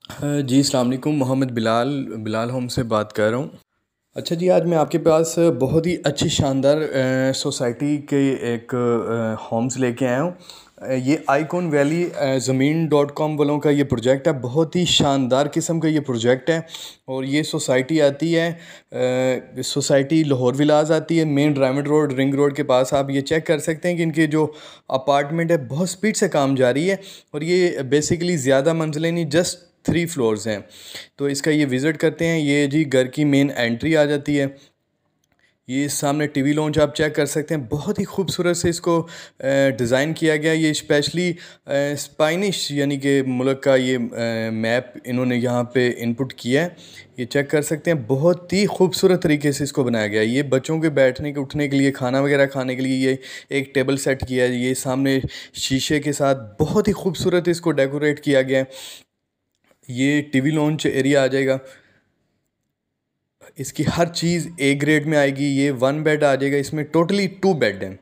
जी, अस्सलाम वालेकुम। मोहम्मद बिलाल होम से बात कर रहा हूँ। अच्छा जी, आज मैं आपके पास बहुत ही अच्छी शानदार सोसाइटी के एक होम्स लेके आया हूँ। ये आइकॉन वैली ज़मीन डॉट कॉम वालों का ये प्रोजेक्ट है। बहुत ही शानदार किस्म का ये प्रोजेक्ट है। और ये सोसाइटी आती है, सोसाइटी लाहौर विलास आती है, main driving road ring road के पास। आप ये चेक कर सकते हैं कि इनके जो अपार्टमेंट है बहुत स्पीड से काम जारी है। और ये बेसिकली ज़्यादा मंजिलें नहीं, जस्ट 3 फ्लोर्स हैं। तो इसका ये विज़िट करते हैं। ये जी घर की मेन एंट्री आ जाती है। ये सामने टीवी लॉन्च आप चेक कर सकते हैं। बहुत ही खूबसूरत से इसको डिज़ाइन किया गया। ये स्पेशली स्पेनिश यानी कि मुल्क का ये मैप इन्होंने यहाँ पे इनपुट किया है। ये चेक कर सकते हैं। बहुत ही खूबसूरत तरीके से इसको बनाया गया है। ये बच्चों के बैठने के उठने के लिए, खाना वगैरह खाने के लिए ये एक टेबल सेट किया है। ये सामने शीशे के साथ बहुत ही खूबसूरत इसको डेकोरेट किया गया है। ये टीवी लॉन्च एरिया आ जाएगा। इसकी हर चीज़ ए ग्रेड में आएगी। ये 1 बेड आ जाएगा। इसमें टोटली 2 बेड हैं।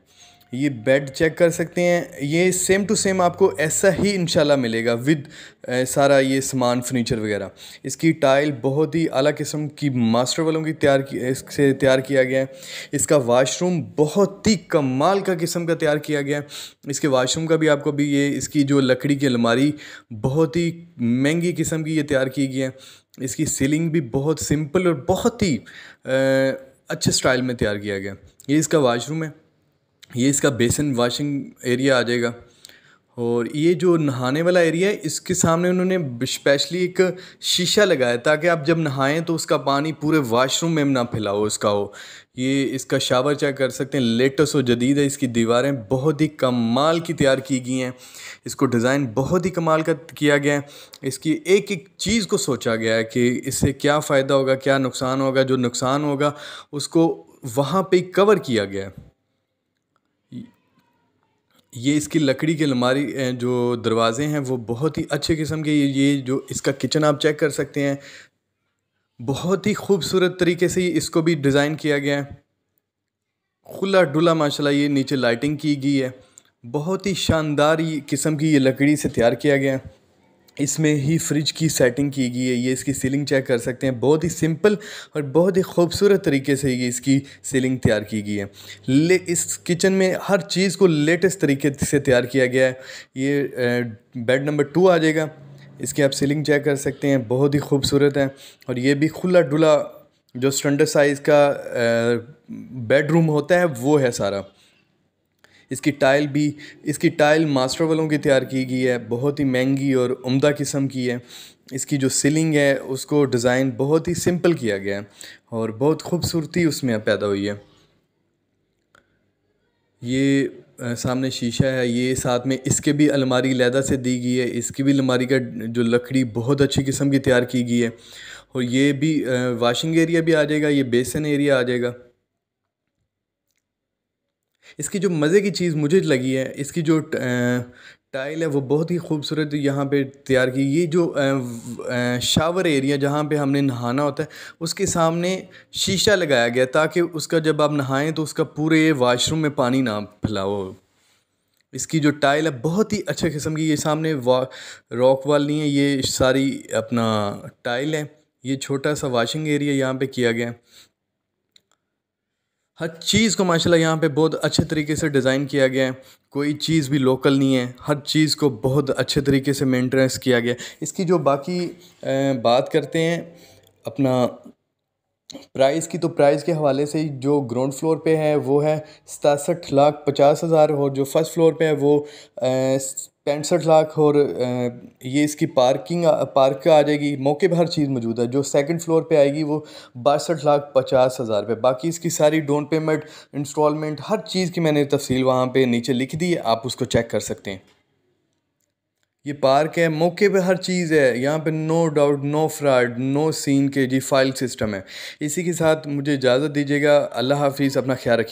ये बेड चेक कर सकते हैं। ये सेम टू सेम आपको ऐसा ही इंशाल्लाह मिलेगा विद सारा ये सामान फर्नीचर वगैरह। इसकी टाइल बहुत ही आला किस्म की मास्टर वालों की इससे तैयार किया गया है। इसका वाशरूम बहुत ही कमाल का किस्म का तैयार किया गया है। इसके वाशरूम का भी आपको भी ये इसकी जो लकड़ी की अलमारी बहुत ही महंगी किस्म की ये तैयार की गई है। इसकी सीलिंग भी बहुत सिंपल और बहुत ही अच्छे स्टाइल में तैयार किया गया। ये इसका वाशरूम है। ये इसका बेसिन वॉशिंग एरिया आ जाएगा। और ये जो नहाने वाला एरिया है, इसके सामने उन्होंने स्पेशली एक शीशा लगाया ताकि आप जब नहाएं तो उसका पानी पूरे वाशरूम में ना फैलाओ उसका हो। ये इसका शावर चेक कर सकते हैं। लेटेस्ट और जदीद है। इसकी दीवारें बहुत ही कमाल की तैयार की गई हैं। इसको डिज़ाइन बहुत ही कमाल का किया गया है। इसकी एक एक चीज़ को सोचा गया है कि इससे क्या फ़ायदा होगा, क्या नुकसान होगा। जो नुकसान होगा उसको वहाँ पे कवर किया गया है। ये इसकी लकड़ी की अलमारी जो दरवाजे हैं वो बहुत ही अच्छे किस्म के। ये जो इसका किचन आप चेक कर सकते हैं। बहुत ही खूबसूरत तरीके से इसको भी डिज़ाइन किया गया है। खुला डुला माशाल्लाह। ये नीचे लाइटिंग की गई है। बहुत ही शानदार ये किस्म की ये लकड़ी से तैयार किया गया है। इसमें ही फ्रिज की सेटिंग की गई है। ये इसकी सीलिंग चेक कर सकते हैं। बहुत ही सिंपल और बहुत ही खूबसूरत तरीके से ये इसकी सीलिंग तैयार की गई है। इस किचन में हर चीज़ को लेटेस्ट तरीके से तैयार किया गया है। ये बेड नंबर 2 आ जाएगा। इसकी आप सीलिंग चेक कर सकते हैं। बहुत ही खूबसूरत है। और ये भी खुला डुला जो स्टैंडर्ड साइज़ का बेडरूम होता है वो है सारा। इसकी टाइल मास्टर वालों की तैयार की गई है। बहुत ही महंगी और उम्दा किस्म की है। इसकी जो सीलिंग है उसको डिज़ाइन बहुत ही सिंपल किया गया है और बहुत खूबसूरती उसमें पैदा हुई है। ये सामने शीशा है। ये साथ में इसके भी अलमारी लैदा से दी गई है। इसकी भी अलमारी का जो लकड़ी बहुत अच्छी किस्म की तैयार की गई है। और ये भी वाशिंग एरिया भी आ जाएगा। ये बेसन एरिया आ जाएगा। इसकी जो मज़े की चीज़ मुझे लगी है, इसकी जो टाइल है वो बहुत ही खूबसूरत यहाँ पे तैयार की। ये जो शावर एरिया जहाँ पे हमने नहाना होता है उसके सामने शीशा लगाया गया ताकि उसका जब आप नहाएं तो उसका पूरे वाशरूम में पानी ना फैलाओ। इसकी जो टाइल है बहुत ही अच्छे किस्म की। ये सामने रॉक वॉल नहीं है, ये सारी अपना टाइल है। ये छोटा सा वॉशिंग एरिया यहाँ पे किया गया है। हर चीज़ को माशाल्लाह यहाँ पे बहुत अच्छे तरीके से डिज़ाइन किया गया है। कोई चीज़ भी लोकल नहीं है। हर चीज़ को बहुत अच्छे तरीके से मेंटेनेंस किया गया है। इसकी जो बाकी बात करते हैं अपना प्राइस की, तो प्राइस के हवाले से जो ग्राउंड फ्लोर पे है वो है 67,50,000 और जो फर्स्ट फ्लोर पे है वो 65 लाख। और ये इसकी पार्क आ जाएगी। मौके पर हर चीज़ मौजूद है। जो सेकंड फ्लोर पे आएगी वो 62,50,000 रुपये। बाकी इसकी सारी डाउन पेमेंट, इंस्टॉलमेंट, हर चीज़ की मैंने तफसील वहाँ पे नीचे लिख दी है। आप उसको चेक कर सकते हैं। ये पार्क है। मौके पे हर चीज़ है यहाँ पे। No doubt, no fraud, no scene के जी फाइल सिस्टम है। इसी के साथ मुझे इजाज़त दीजिएगा। अल्लाह हाफिज़। अपना ख्याल रखिए।